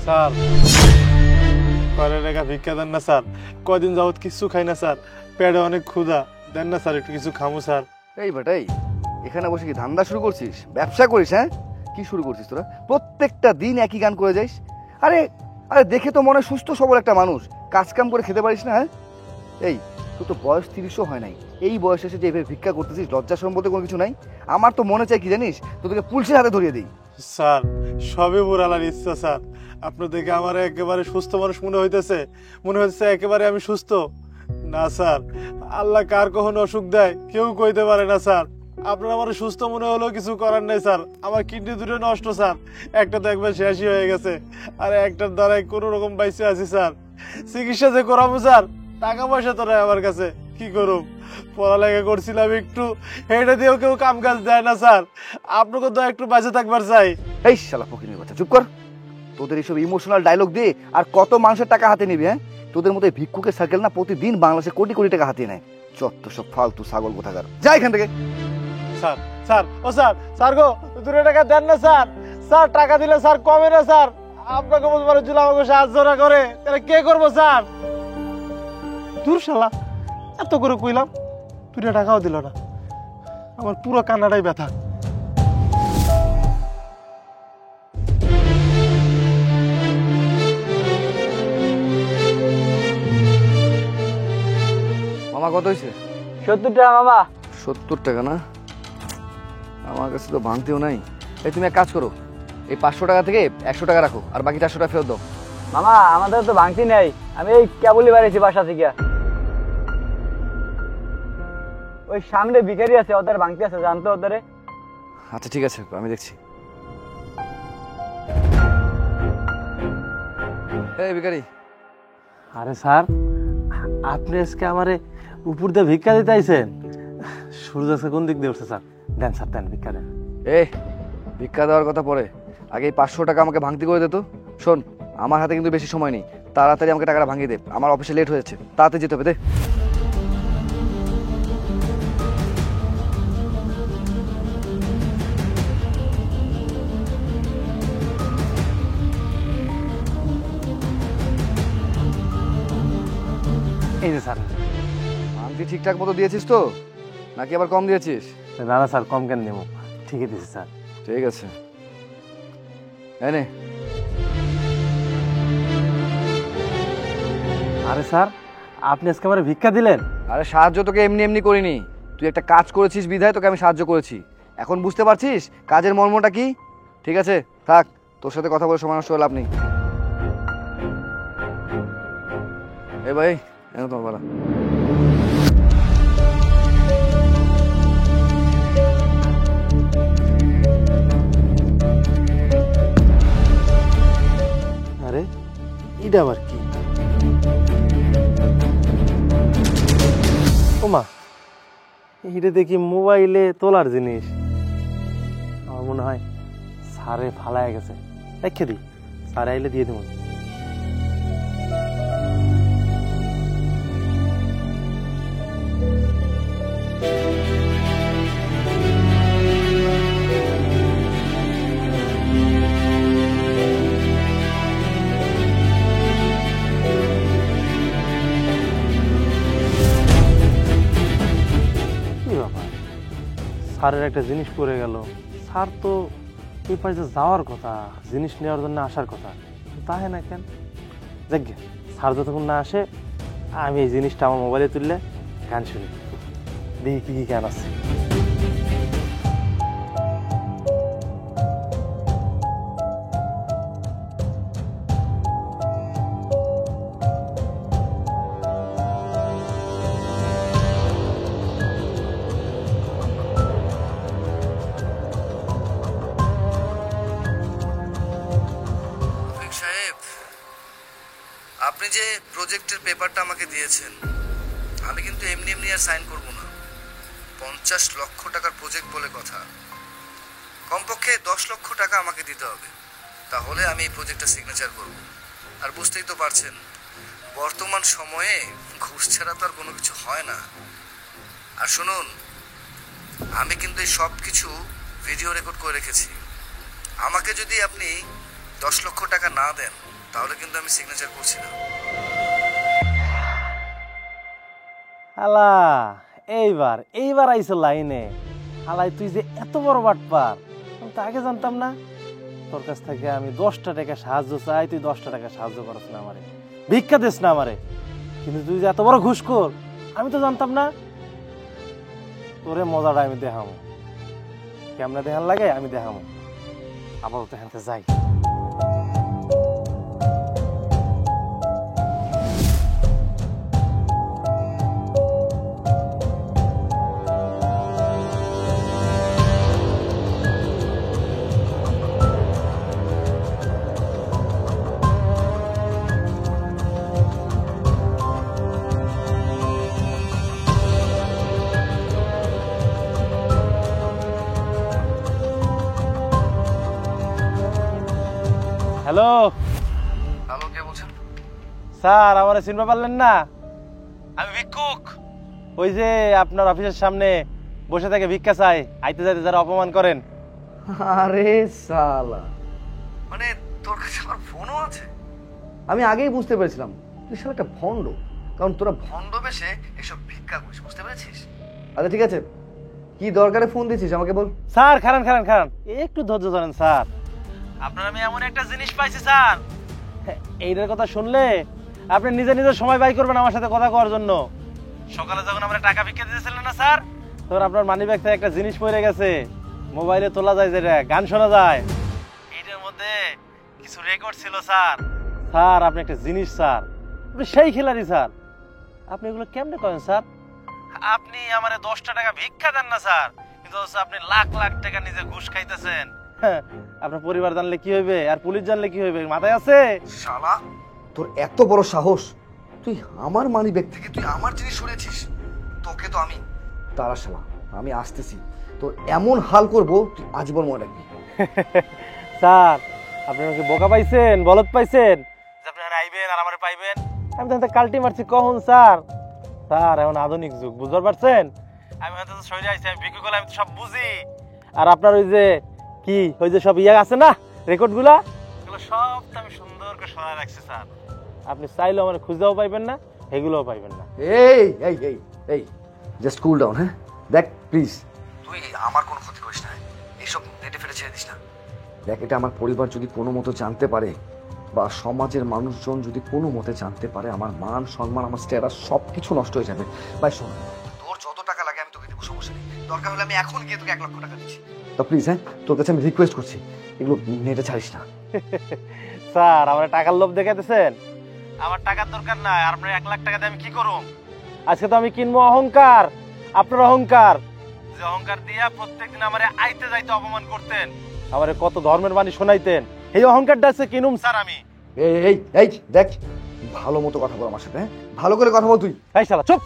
Sir কয়লা টাকা ভিক্ষা দেন না স্যার, কয়দিন যাবত কিছু খাই না স্যার, পেটে অনেক ক্ষুধা, দেন না স্যার একটু কিছু খামু স্যার। এই বেটাই, এখানে বসে কি ধান্দা শুরু করছিস, ব্যবসা করিস? হ্যাঁ, কি শুরু করছিস তোরা? প্রত্যেকটা দিন একই গান করে যাইস। আরে আরে দেখে তো মনে সুস্থ সবল একটা মানুষ, কাজ কাম করে খেতে পারিস না? হ্যাঁ, এই তোর তো বয়স 30ও হয় নাই, এই বয়সে এসে যে এভাবে ভিক্ষা করতেছিস, লজ্জা শরম বলতে কোনো কিছু নাই? আমার তো মনে চাই কি জানিস, তোদেরকে পুলিশের হাতে ধরিয়ে দিই। স্যার সবই বুড়ালার ইচ্ছা স্যার, আপনার দেখে আমার একেবারে সুস্থ মানুষ মনে হইতেছে, মনে হচ্ছে একেবারে আমি সুস্থ। না স্যার, আল্লাহ কার কখন অসুখ দেয় কেউ কইতে পারে না স্যার। আপনার আমার সুস্থ মনে হলেও কিছু করার নাই স্যার, আমার কিডনি দুটো নষ্ট স্যার, একটা তো একবার শেষই হয়ে গেছে, আর একটার দ্বারাই কোনো রকম বাইসে আছি স্যার। চিকিৎসা যে করাবো স্যার, টাকা পয়সা তো নাই আমার কাছে, কি করব? পড়ালেখা করছিলাম একটু, এটা দিয়েও কেউ কাম কাজ দেয় না স্যার, আপনাকে তো একটু বাঁচে থাকবার চাই। এই শালা ফকিরের বাচ্চা, চুপ কর। তোদের এইসব ইমোশনাল ডায়লগ দিয়ে আর কত মানুষের টাকা হাতে নিবি? হ্যাঁ, তোদের মতো ভিক্ষুকের সার্কেল না প্রতিদিন বাংলাদেশে কোটি কোটি টাকা হাতিয়ে নেয়। চত্ব সব ফালতু ছাগল কোথাকার, যা এখান থেকে। স্যার স্যার ও স্যার, স্যার গো 2 টাকা দেন না স্যার, স্যার টাকা দিলে স্যার কমে না স্যার, আপনাকে বলতে পারো যদি আমাকে সাহায্য না করে তাহলে কে করবো স্যার? দূর শালা, এত করে কইলাম 2 টাকাও দিল না, আমার পুরো কান্নাটাই ব্যথা। মামা কত হয়েছে? 70 টাকা মামা। 70 টাকা না, আমার কাছে তো ভাঙতেও নাই। এই তুমি এক কাজ করো, এই 500 টাকা থেকে 100 টাকা রাখো, আর বাকি 400 টাকা ফেরত দাও। মামা আমাদের তো ভাঙতি নেই, আমি এই কেবলই বাড়িয়েছি বাসা থেকে। ওই সামনে ভিখারি আছে, ওদের ভাঙতি আছে, জানতো ওদের। আচ্ছা ঠিক আছে, আমি দেখছি। এই ভিখারি। আরে স্যার, আপনি আজকে আমারে উপর দিয়ে ভিক্ষা দিতে আইছেন? সূর্য আজকে কোন দিক দিয়ে উঠছে স্যার? দেন স্যার দেন, ভিক্ষা দেন। ভিক্ষা দেওয়ার কথা পরে, আগে এই 500 টাকা আমাকে ভাঙতি করে দে তো। শোন, আমার হাতে কিন্তু বেশি সময় নেই, তাড়াতাড়ি আমাকে টাকাটা ভাঙিয়ে দে, আমার অফিসে লেট হয়েছে, তাড়াতাড়ি যেতে হবে। দে। এই যে স্যার। ভাঙতি ঠিকঠাক মতো দিয়েছিস তো, নাকি আবার কম দিয়েছিস? না না স্যার, কম কেন নেব, ঠিকই দিয়েছি স্যার। ঠিক আছে, নে। আরে স্যার, আপনি আজকে আমার ভিক্ষা দিলেন? আরে সাহায্য তোকে এমনি এমনি করিনি, তুই একটা কাজ করেছিস বিধায় তোকে আমি সাহায্য করেছি। এখন বুঝতে পারছিস কাজের মর্মটা কি? ঠিক আছে থাক, তোর সাথে কথা বলে সময় নষ্ট হলে লাভ নেই। এ ভাই, তোমার বলা। আরে এটা আবার কি? ওমা, এটা দেখি মোবাইলে তোলার জিনিস, আমার মনে হয় স্যারে ফালায় গেছে, রেখে দিই, স্যার আইলে দিয়ে দেব। স্যারের একটা জিনিস পড়ে গেল, স্যার তো এই পাশে যাওয়ার কথা, জিনিস নেওয়ার জন্য আসার কথা, তাই না কেন? দেখ, স্যার যতক্ষণ না আসে আমি এই জিনিসটা আমার মোবাইলে তুললে গান শুনি, দেখি কি কি গান আছে। আপনি যে প্রজেক্টের পেপারটা আমাকে দিয়েছেন, আমি কিন্তু এমনি এমনি আর সাইন করব না। 50 লক্ষ টাকার প্রজেক্ট বলে কথা, কমপক্ষে 10 লক্ষ টাকা আমাকে দিতে হবে, তাহলে আমি এই প্রজেক্টটা সিগনেচার করব। আর বুঝতেই তো পারছেন, বর্তমান সময়ে ঘুষ ছাড়া তো আর কোনো কিছু হয় না। আর শুনুন, আমি কিন্তু এই সব কিছু ভিডিও রেকর্ড করে রেখেছি। আমাকে যদি আপনি 10 লক্ষ টাকা না দেন, তাহলে কিন্তু আমি সিগনেচার করছি না। আলা এইবার আইছো লাইনে। আলাই তুই যে এত বড় বাটপার আমি তো আগে জানতাম না। তোর কাছ থেকে আমি 10টা টাকা সাহায্য চাই, তুই 10টা টাকা সাহায্য করছ না আমারে, ভিক্ষা দিস না আমারে। কিন্তু তুই যে এত বড় ঘুষখোর আমি তো জানতাম না। তোরে মজাটা আমি দেখামো, কেমনে দেখান লাগে আমি দেখামো। আপাতত এখানতে যাই। হ্যালো হ্যালো, কে বলছেন? স্যার, আমারে চিনতে পারলেন না? আমি ভিক্ষুক, ওই যে আপনার অফিসের সামনে বসে থেকে ভিক্ষা চাই, আইতে যাইতে যারা অপমান করেন। আরে সালা, মানে তোর কাছে আমার ফোনও আছে? আমি আগেই বুঝতে পেরেছিলাম তুই শালা একটা ভণ্ড, কারণ তোরা ভণ্ড বেশে এসব ভিক্ষা করিস, বুঝতে পেরেছিস? আচ্ছা ঠিক আছে, কি দরকারে ফোন দিয়েছিস আমাকে বল। স্যার খারান একটু ধৈর্য ধরেন স্যার। আপনার আমি এমন একটা জিনিস পাইছি স্যার, এইটার কথা শুনলে আপনি নিজে নিজে সময় বাই করবেন আমার সাথে কথা কওয়ার জন্য। সকালে যখন আমরা টাকা ভিক্ষা দিয়েছিলেন না স্যার, তোর আপনার মানি ব্যাগ থেকে একটা জিনিস পড়ে গেছে, মোবাইলে তোলা যায়, যেটা গান শোনা যায়। এইটার মধ্যে কিছু রেকর্ড ছিল স্যার। স্যার আপনি একটা জিনিস স্যার, আপনি সেই খেলারি স্যার। আপনি এগুলো কেমনে করেন স্যার? আপনি আমারে 10টা টাকা ভিক্ষা দেন না স্যার, কিন্তু আপনি লাখ লাখ টাকা নিজে ঘুষ খাইতেছেন। আপনার পরিবার জানলে কি হইবে, আর পুলিশ জানলে কি হইবে, মাথায় আছে? শালা, তোর এত বড় সাহস, তুই আমার মানি ব্যাগ থেকে তুই আমার জিনিস শুনেছিস? তোকে তো আমি তারা শালা, আমি আসতেছি, তোর এমন হাল করবো তুই আজীবন মনে রাখবি। স্যার আপনি আমাকে বোকা পাইছেন, বলদ পাইছেন যে আপনি আইবেন আর আমারে পাইবেন? আমি তো কাল্টি মারছি কখন স্যার? স্যার এখন আধুনিক যুগ, বুঝতে পারছেন? আমি হয়তো শরীরে আইছি, আমি ভিক্ষু করলে আমি তো সব বুঝি। আর আপনার ওই যে কি, ওই যে সব ইয়া আছে না রেকর্ড গুলা, এগুলো সব তো আমি সুন্দর করে সরাই রাখছি স্যার। আপনি চাইলেও আমার খুঁজেও পাইবেন না, এগুলোও পাইবেন না। এই এই এই এই জাস্ট কুল ডাউন। হ্যাঁ দেখ প্লিজ, তুই আমার কোনো ক্ষতি করিস না, এইসব নেটে ফেলে ছেড়ে দিস না। দেখ এটা আমার পরিবার যদি কোনো মতো জানতে পারে, বা সমাজের মানুষজন যদি কোনো মতে জানতে পারে, আমার মান সম্মান, আমার স্ট্যাটাস সব কিছু নষ্ট হয়ে যাবে। ভাই শোন, তোর যত টাকা লাগে আমি তোকে দেবো, সমস্যা নেই। দরকার হলে আমি এখন গিয়ে তোকে 1 লক্ষ টাকা দিচ্ছি। তো প্লিজ হ্যাঁ, তোর কাছে আমি রিকোয়েস্ট করছি, এগুলো নেটে ছাড়িস না। স্যার আমার টাকার লোভ দেখাতেছেন? আমার টাকার দরকার নাই, আর আপনার 1 লাখ টাকা দিয়ে আমি কি করব? আজকে তো আমি কিনবো অহংকার, আপনার অহংকার, যে অহংকার দিয়া প্রত্যেকদিন আমারে আইতে যাইতে অপমান করতেন, আমারে কত ধর্মের বাণী শোনাইতেন, এই অহংকারটা আছে কিনুম স্যার আমি। এই এই এই দেখ, ভালো মতো কথা বল আমার সাথে, হ্যাঁ ভালো করে কথা বল তুই। এই শালা চুপ!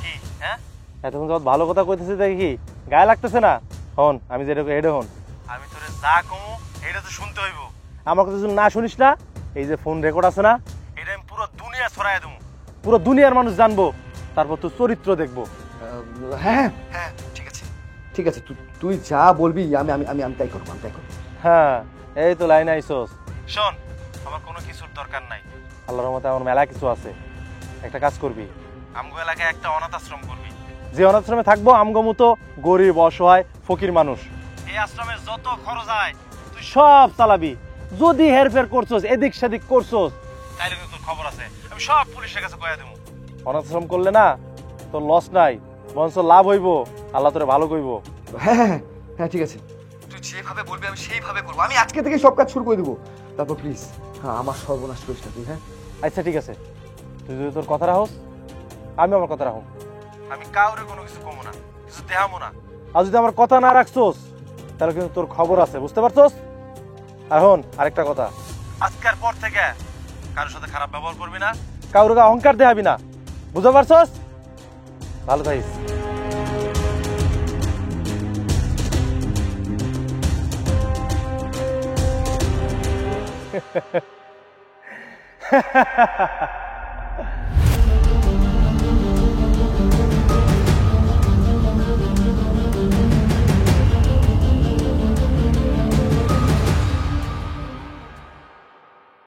কি হ্যাঁ, এতক্ষণ যত ভালো কথা কইতেছিস দেখি কি গায়ে লাগতেছে না? হন আমি যেটা হেডে হন, আমি তোরে যা কমু এটা তো শুনতে হইব। আমার কথা যদি না শুনিস না, এই যে ফোন রেকর্ড আছে না, এটা আমি পুরো দুনিয়া ছড়াই দেবো, পুরো দুনিয়ার মানুষ জানবো, তারপর তোর চরিত্র দেখবো। হ্যাঁ হ্যাঁ ঠিক আছে। ঠিক আছে, তুই যা বলবি আমি আমি আমি আমি তাই করবো, আমি তাই করবো। হ্যাঁ এই তো লাইন আইসোস। শোন, আমার কোনো কিছুর দরকার নাই, আল্লাহর রহমতে আমার মেলা কিছু আছে। একটা কাজ করবি, আমগো এলাকায় একটা অনাথ আশ্রম করবি, যে অনাথ আশ্রমে থাকবো আমগো মতো গরিব অসহায় ফকির মানুষ। এই আশ্রমের যত খরচ হয় তুই সব চালাবি। যদি হেরফের করছস, এদিক সেদিক করছস, তাইলে কিন্তু তোর খবর আছে, আমি সব পুলিশের কাছে কইয়া দেবো। অনাথ আশ্রম করলে না তোর লস নাই, বরঞ্চ লাভ হইব, আল্লাহ তোরে ভালো কইব। হ্যাঁ হ্যাঁ হ্যাঁ ঠিক আছে, তুই যেভাবে বলবি আমি সেইভাবে করবো। আমি আজকে থেকে সব কাজ শুরু করে দেবো। তারপর প্লিজ হ্যাঁ আমার সর্বনাশ করিস না তুই। হ্যাঁ আচ্ছা ঠিক আছে, তুই যদি তোর কথা রাখস আমি আমার কথা রাখুম। আমি কাউরে কোনো কিছু কমো না, কিছু দেখামো না। আর যদি আমার কথা না রাখছস তাহলে কিন্তু তোর খবর আছে, বুঝতে পারছস? এখন আরেকটা কথা, আজকের পর থেকে কারোর সাথে খারাপ ব্যবহার করবি না, কাউরে অহংকার দেখাবি না, বুঝতে পারছস? ভালো থাকিস।